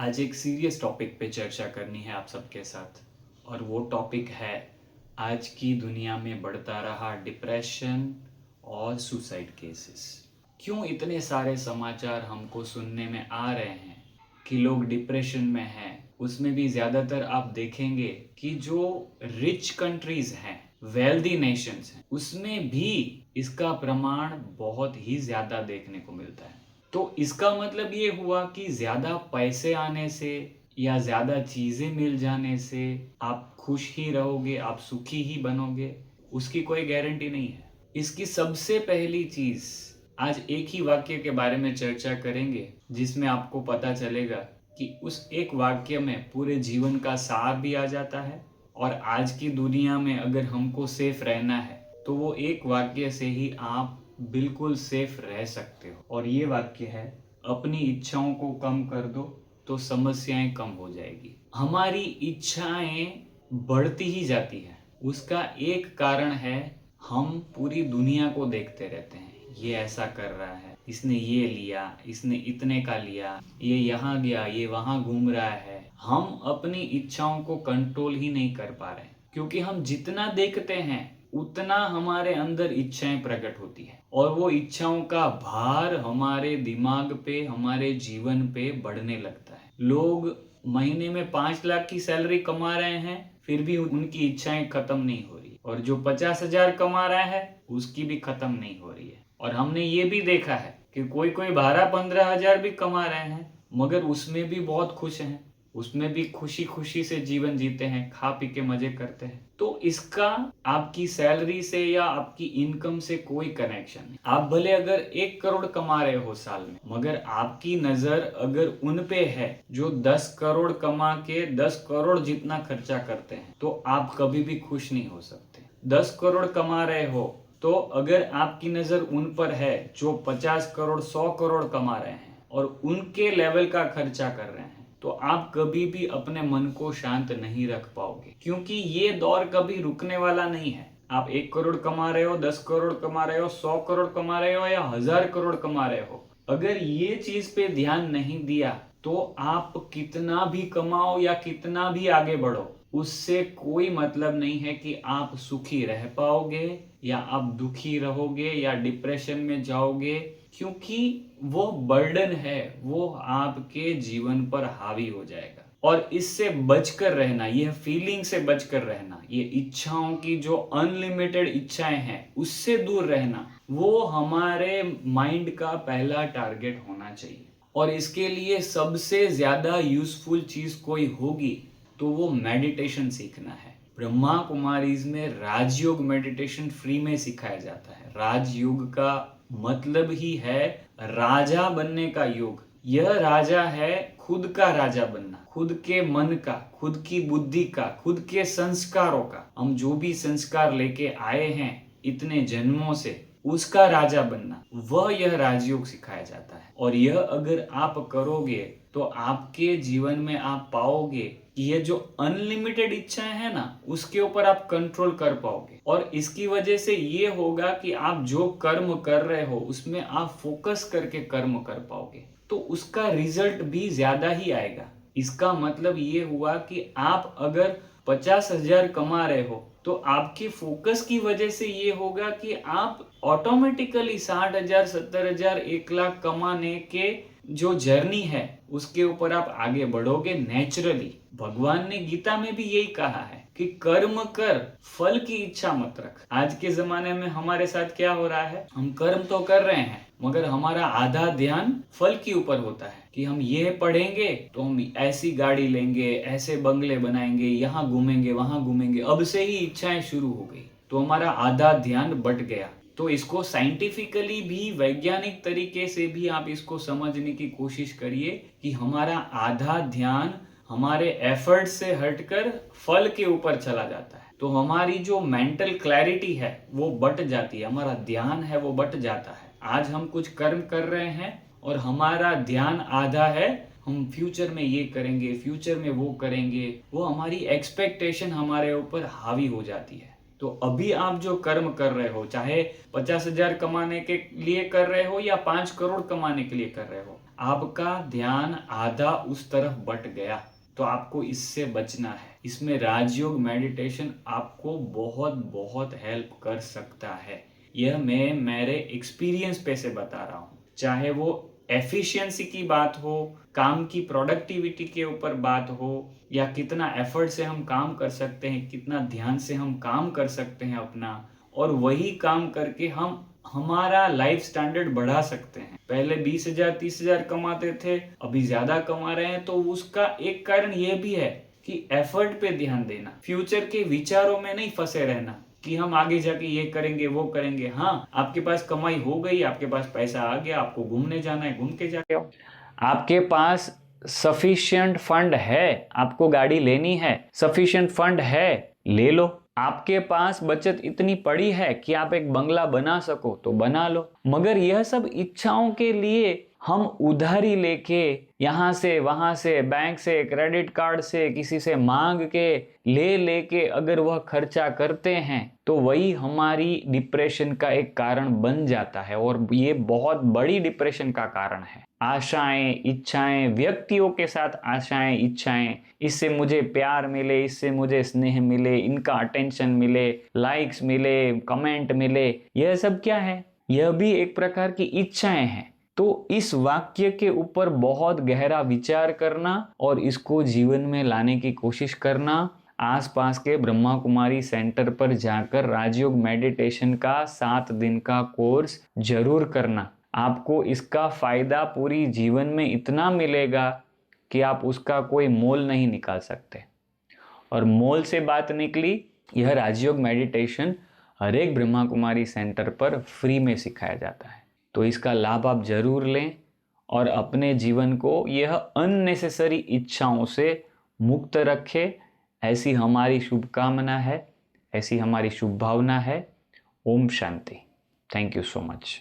आज एक serious topic पे चर्चा करनी है आप सबके साथ। और वो टॉपिक है आज की दुनिया में बढ़ता रहा डिप्रेशन और सुसाइड केसेस। क्यों इतने सारे समाचार हमको सुनने में आ रहे हैं कि लोग डिप्रेशन में हैं। उसमें भी ज़्यादातर आप देखेंगे कि जो रिच कंट्रीज हैं, वेल्दी नेशंस हैं, उसमें भी इसका प्रमाण बहुत ही ज़्यादा देखने को मिलता है। तो इसका मतलब ये हुआ कि ज़्यादा पैसे आने से या ज़्यादा चीज़ें मिल जाने से आप खुश ही रहोगे, आप सुखी ही बनोगे, उसकी कोई गारंटी नहीं है। इसकी सबसे पहली चीज़, आज एक ही वाक्य के बारे में चर्चा करेंगे जिसमें आपको पता चलेगा कि उस एक वाक्य में पूरे जीवन का सार भी आ जाता है। और आज की दुनिया में अगर हमको सेफ रहना है तो वो एक वाक्य से ही आप बिल्कुल सेफ रह सकते हो। और ये वाक्य है, अपनी इच्छाओं को कम कर दो तो समस्याएं कम हो जाएगी। हमारी इच्छाएं बढ़ती ही जाती है। उसका एक कारण है, हम पूरी दुनिया को देखते रहते हैं। ये ऐसा कर रहा है, इसने ये लिया, इसने इतने का लिया, ये यहाँ गया, ये वहाँ घूम रहा है। हम अपनी इच्छाओं को कंट्रोल ही नहीं कर पा रहे क्योंकि हम जितना देखते हैं उतना हमारे अंदर इच्छाएं प्रकट होती है और वो इच्छाओं का भार हमारे दिमाग पे, हमारे जीवन पे बढ़ने लगता है। लोग महीने में 5 लाख की सैलरी कमा रहे हैं, फिर भी उनकी इच्छाएं खत्म नहीं हो रही, और जो 50,000 कमा रहा है उसकी भी खत्म नहीं हो रही है। और हमने ये भी देखा है कि कोई कोई 12-15 हजार भी कमा रहे हैं मगर उसमें भी बहुत खुश हैं, उसमें भी खुशी खुशी से जीवन जीते हैं, खा पी के मजे करते हैं। तो इसका आपकी सैलरी से या आपकी इनकम से कोई कनेक्शन नहीं। आप भले अगर 1 करोड़ कमा रहे हो साल में, मगर आपकी नजर अगर उन पे है जो 10 करोड़ कमा के 10 करोड़ जितना खर्चा करते हैं, तो आप कभी भी खुश नहीं हो सकते। 10 करोड़ कमा रहे हो तो अगर आपकी नजर उन पर है जो 50 करोड़ 100 करोड़ कमा रहे हैं और उनके लेवल का खर्चा कर रहे हैं, तो आप कभी भी अपने मन को शांत नहीं रख पाओगे, क्योंकि ये दौर कभी रुकने वाला नहीं है। आप 1 करोड़ कमा रहे हो, 10 करोड़ कमा रहे हो, 100 करोड़ कमा रहे हो या 1000 करोड़ कमा रहे हो, अगर ये चीज पे ध्यान नहीं दिया तो आप कितना भी कमाओ या कितना भी आगे बढ़ो, उससे कोई मतलब नहीं है कि आप सुखी रह पाओगे या आप दुखी रहोगे या डिप्रेशन में जाओगे, क्योंकि वो बर्डन है, वो आपके जीवन पर हावी हो जाएगा। और इससे बचकर रहना, यह फीलिंग से बचकर रहना, ये इच्छाओं की जो अनलिमिटेड इच्छाएं हैं उससे दूर रहना, वो हमारे माइंड का पहला टारगेट होना चाहिए। और इसके लिए सबसे ज्यादा यूजफुल चीज कोई होगी तो वो मेडिटेशन सीखना है। ब्रह्मा कुमारीज में राजयोग मेडिटेशन फ्री में सिखाया जाता है। राजयोग का मतलब ही है राजा बनने का योग। यह राजा है खुद का राजा बनना, खुद के मन का, खुद की बुद्धि का, खुद के संस्कारों का। हम जो भी संस्कार लेके आए हैं इतने जन्मों से, उसका राजा बनना, वह यह राजयोग सिखाया जाता है। और यह अगर आप करोगे तो आपके जीवन में आप पाओगे कि ये जो अनलिमिटेड इच्छाएं हैं ना, उसके ऊपर आप कंट्रोल कर पाओगे। और इसकी वजह से ये होगा कि आप जो कर्म कर रहे हो उसमें आप फोकस करके कर्म कर पाओगे, तो उसका रिजल्ट भी ज्यादा ही आएगा। इसका मतलब ये हुआ कि आप अगर 50,000 कमा रहे हो तो आपके फोकस की वजह से ये होगा कि आप ऑटोमेटिकली 60,000, 70,000, 1 लाख कमाने के जो जर्नी है उसके ऊपर आप आगे बढ़ोगे नेचुरली। भगवान ने गीता में भी यही कहा है कि कर्म कर, फल की इच्छा मत रख। आज के जमाने में हमारे साथ क्या हो रहा है, हम कर्म तो कर रहे हैं मगर हमारा आधा ध्यान फल के ऊपर होता है कि हम ये पढ़ेंगे तो हम ऐसी गाड़ी लेंगे, ऐसे बंगले बनाएंगे, यहाँ घूमेंगे, वहां घूमेंगे। अब से ही इच्छाएं शुरू हो गई तो हमारा आधा ध्यान बट गया। तो इसको साइंटिफिकली भी, वैज्ञानिक तरीके से भी आप इसको समझने की कोशिश करिए कि हमारा आधा ध्यान हमारे एफर्ट से हटकर फल के ऊपर चला जाता है, तो हमारी जो मेंटल क्लैरिटी है वो बट जाती है, हमारा ध्यान है वो बट जाता है। आज हम कुछ कर्म कर रहे हैं और हमारा ध्यान आधा है, हम फ्यूचर में ये करेंगे, फ्यूचर में वो करेंगे, वो हमारी एक्सपेक्टेशन हमारे ऊपर हावी हो जाती है। तो अभी आप जो कर्म कर रहे हो, चाहे 50,000 कमाने के लिए कर रहे हो या 5 करोड़ कमाने के लिए कर रहे हो, आपका ध्यान आधा उस तरफ बट गया तो आपको इससे बचना है। इसमें राजयोग मेडिटेशन आपको बहुत बहुत हेल्प कर सकता है। यह मैं मेरे एक्सपीरियंस पे से बता रहा हूँ। चाहे वो एफिशिएंसी की बात हो, काम की प्रोडक्टिविटी के ऊपर बात हो, या कितना एफर्ट से हम काम कर सकते हैं, कितना ध्यान से हम काम कर सकते हैं अपना, और वही काम करके हम हमारा लाइफ स्टैंडर्ड बढ़ा सकते हैं। पहले 20,000 30,000 कमाते थे, अभी ज्यादा कमा रहे हैं, तो उसका एक कारण यह भी है कि एफर्ट पे ध्यान देना, फ्यूचर के विचारों में नहीं फंसे रहना कि हम आगे जाके ये करेंगे वो करेंगे। हाँ, आपके पास कमाई हो गई, आपके पास पैसा आ गया, आपको घूमने जाना है, घूम के जाके आओ। आपके पास सफिशिएंट फंड है, आपको गाड़ी लेनी है, सफिशिएंट फंड है, ले लो। आपके पास बचत इतनी पड़ी है कि आप एक बंगला बना सको तो बना लो। मगर यह सब इच्छाओं के लिए हम उधारी लेके यहाँ से वहां से, बैंक से, क्रेडिट कार्ड से, किसी से मांग के ले लेके अगर वह खर्चा करते हैं तो वही हमारी डिप्रेशन का एक कारण बन जाता है, और ये बहुत बड़ी डिप्रेशन का कारण है। आशाएं, इच्छाएं, व्यक्तियों के साथ आशाएं, इच्छाएं, इससे मुझे प्यार मिले, इससे मुझे स्नेह मिले, इनका अटेंशन मिले, लाइक्स मिले, कमेंट मिले, यह सब क्या है? यह भी एक प्रकार की इच्छाएं हैं। तो इस वाक्य के ऊपर बहुत गहरा विचार करना और इसको जीवन में लाने की कोशिश करना, आसपास के ब्रह्मा कुमारी सेंटर पर जाकर राजयोग मेडिटेशन का 7 दिन का कोर्स जरूर करना। आपको इसका फायदा पूरी जीवन में इतना मिलेगा कि आप उसका कोई मोल नहीं निकाल सकते। और मोल से बात निकली, यह राजयोग मेडिटेशन हर एक ब्रह्मा कुमारी सेंटर पर फ्री में सिखाया जाता है। तो इसका लाभ आप जरूर लें और अपने जीवन को यह अननेसेसरी इच्छाओं से मुक्त रखें, ऐसी हमारी शुभकामना है, ऐसी हमारी शुभ भावना है। Om Shanti. Thank you so much.